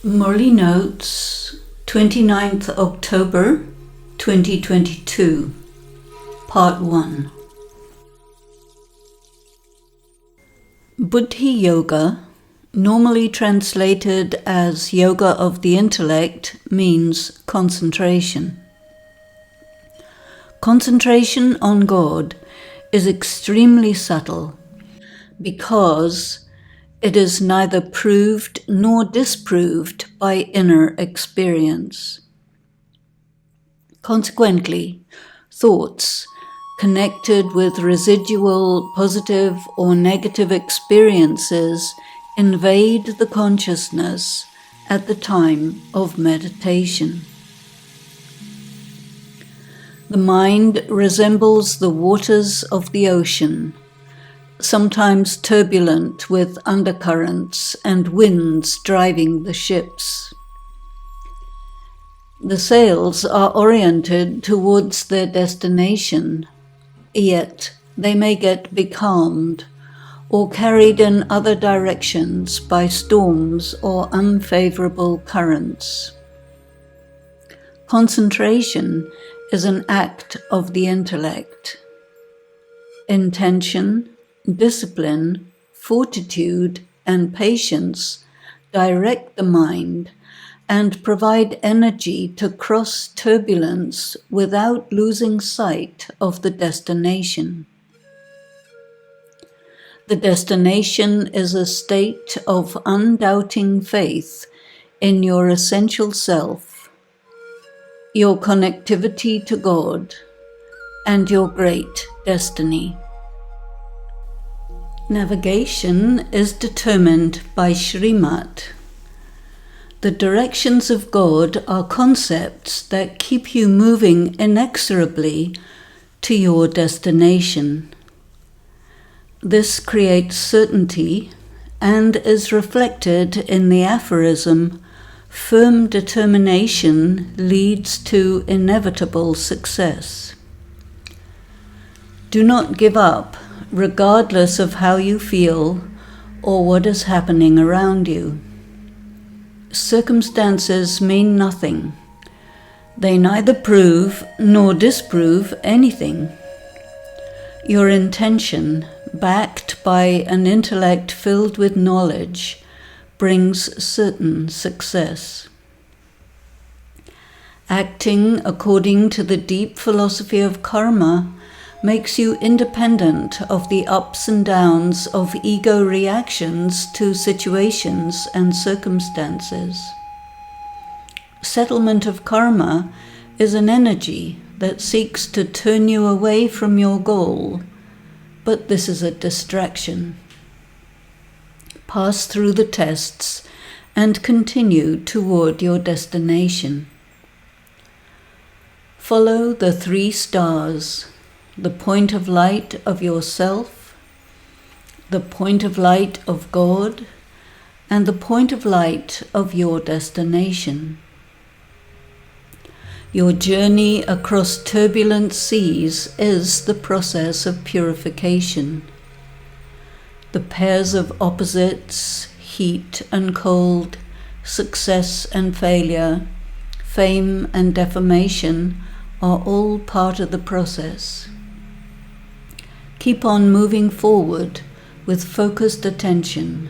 Morley Notes, 29th October 2022, Part 1. Buddhi Yoga, normally translated as Yoga of the Intellect, means concentration. Concentration on God is extremely subtle because it is neither proved nor disproved by inner experience. Consequently, thoughts connected with residual positive or negative experiences invade the consciousness at the time of meditation. The mind resembles the waters of the ocean, sometimes turbulent with undercurrents and winds driving the ships. The sails are oriented towards their destination, yet they may get becalmed or carried in other directions by storms or unfavorable currents. Concentration is an act of the intellect. Intention, discipline, fortitude, and patience direct the mind and provide energy to cross turbulence without losing sight of the destination. The destination is a state of undoubting faith in your essential self, your connectivity to God, and your great destiny. Navigation is determined by Srimat. The directions of God are concepts that keep you moving inexorably to your destination. This creates certainty and is reflected in the aphorism, "Firm determination leads to inevitable success." Do not give up, regardless of how you feel or what is happening around you. Circumstances mean nothing. They neither prove nor disprove anything. Your intention, backed by an intellect filled with knowledge, brings certain success. Acting according to the deep philosophy of karma makes you independent of the ups and downs of ego reactions to situations and circumstances. Settlement of karma is an energy that seeks to turn you away from your goal, but this is a distraction. Pass through the tests and continue toward your destination. Follow the 3 stars. The point of light of yourself, the point of light of God, and the point of light of your destination. Your journey across turbulent seas is the process of purification. The pairs of opposites, heat and cold, success and failure, fame and defamation are all part of the process. Keep on moving forward with focused attention.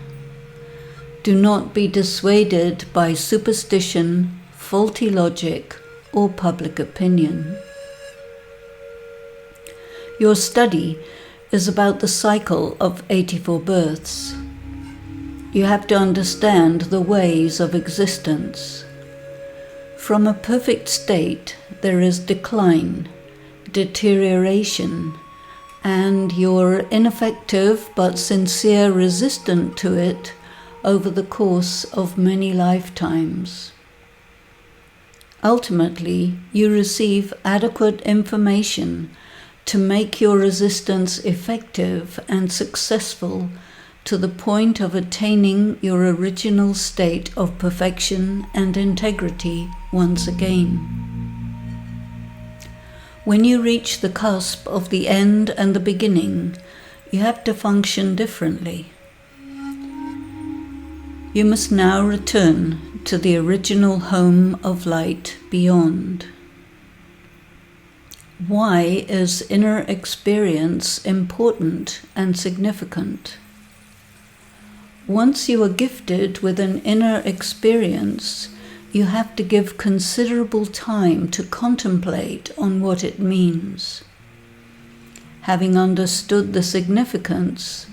Do not be dissuaded by superstition, faulty logic, or public opinion. Your study is about the cycle of 84 births. You have to understand the ways of existence. From a perfect state, there is decline, deterioration, and you're ineffective but sincere resistant to it over the course of many lifetimes. Ultimately, you receive adequate information to make your resistance effective and successful to the point of attaining your original state of perfection and integrity once again. When you reach the cusp of the end and the beginning, you have to function differently. You must now return to the original home of light beyond. Why is inner experience important and significant? Once you are gifted with an inner experience, you have to give considerable time to contemplate on what it means. Having understood the significance,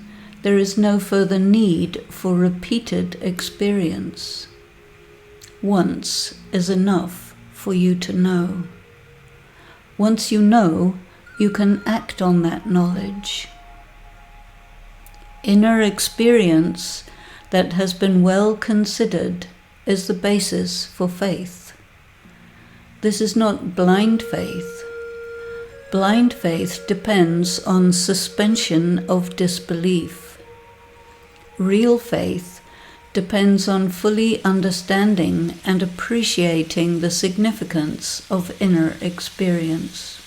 there is no further need for repeated experience. Once is enough for you to know. Once you know, you can act on that knowledge. Inner experience that has been well considered is the basis for faith. This is not blind faith. Blind faith depends on suspension of disbelief. Real faith depends on fully understanding and appreciating the significance of inner experience.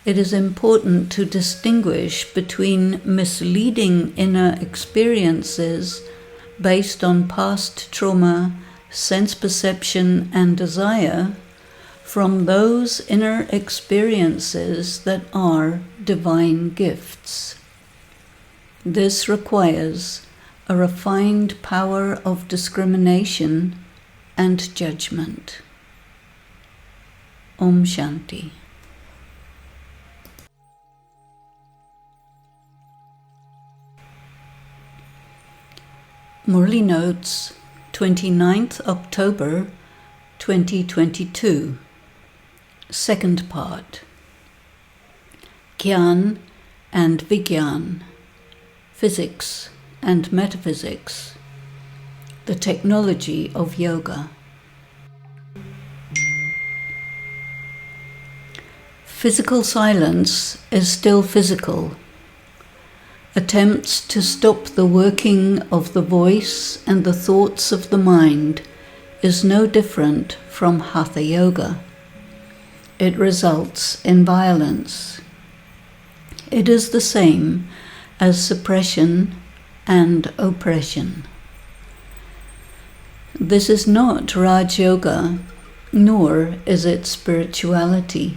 It is important to distinguish between misleading inner experiences based on past trauma, sense perception, and desire from those inner experiences that are divine gifts. This requires a refined power of discrimination and judgment. Om Shanti. Murli Notes, 29th October 2022. Second part. Gyan and Vigyan, Physics and Metaphysics, the Technology of Yoga. Physical silence is still physical. Attempts to stop the working of the voice and the thoughts of the mind is no different from Hatha Yoga. It results in violence. It is the same as suppression and oppression. This is not Raj Yoga, nor is it spirituality.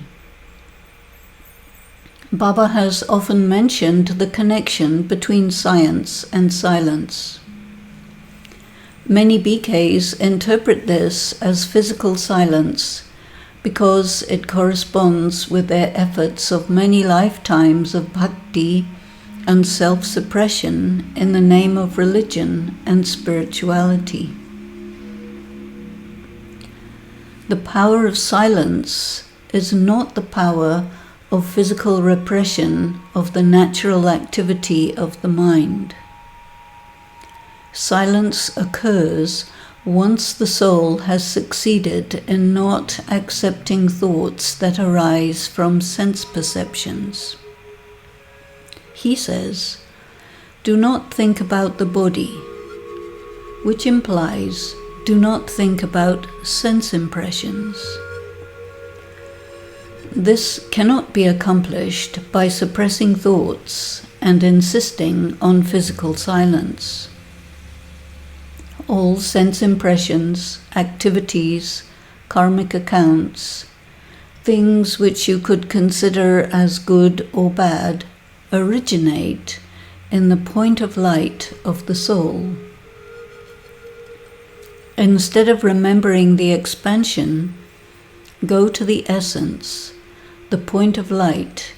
Baba has often mentioned the connection between science and silence. Many BKs interpret this as physical silence because it corresponds with their efforts of many lifetimes of bhakti and self-suppression in the name of religion and spirituality. The power of silence is not the power of physical repression of the natural activity of the mind. Silence occurs once the soul has succeeded in not accepting thoughts that arise from sense perceptions. He says, "Do not think about the body," which implies, do not think about sense impressions. This cannot be accomplished by suppressing thoughts and insisting on physical silence. All sense impressions, activities, karmic accounts, things which you could consider as good or bad, originate in the point of light of the soul. Instead of remembering the expansion, go to the essence, the point of light,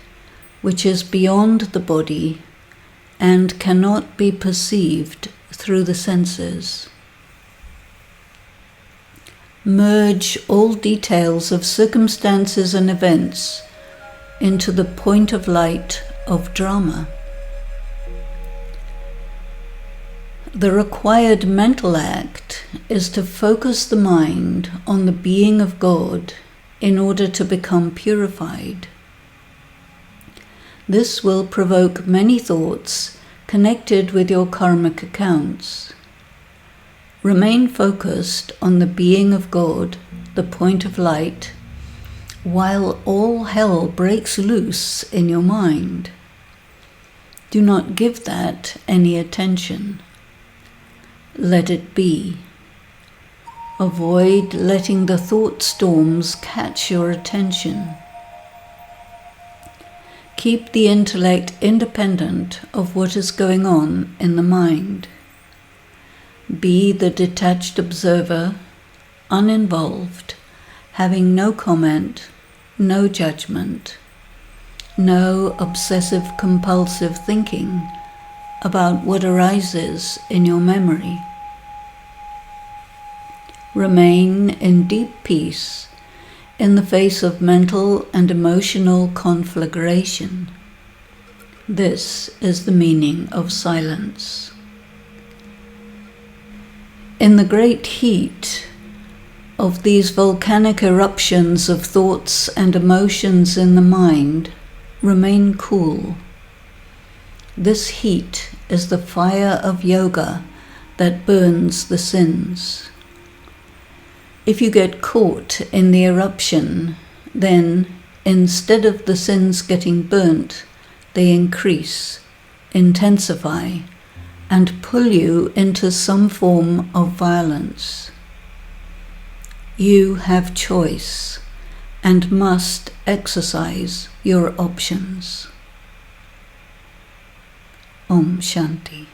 which is beyond the body and cannot be perceived through the senses. Merge all details of circumstances and events into the point of light of drama. The required mental act is to focus the mind on the being of God in order to become purified. This will provoke many thoughts connected with your karmic accounts. Remain focused on the being of God, the point of light, while all hell breaks loose in your mind. Do not give that any attention. let it be. Avoid letting the thought storms catch your attention. Keep the intellect independent of what is going on in the mind. Be the detached observer, uninvolved, having no comment, no judgment, no obsessive-compulsive thinking about what arises in your memory. Remain in deep peace in the face of mental and emotional conflagration. This is the meaning of silence. In the great heat of these volcanic eruptions of thoughts and emotions in the mind, remain cool. This heat is the fire of yoga that burns the sins. If you get caught in the eruption, then instead of the sins getting burnt, they increase, intensify, and pull you into some form of violence. You have choice and must exercise your options. Om Shanti.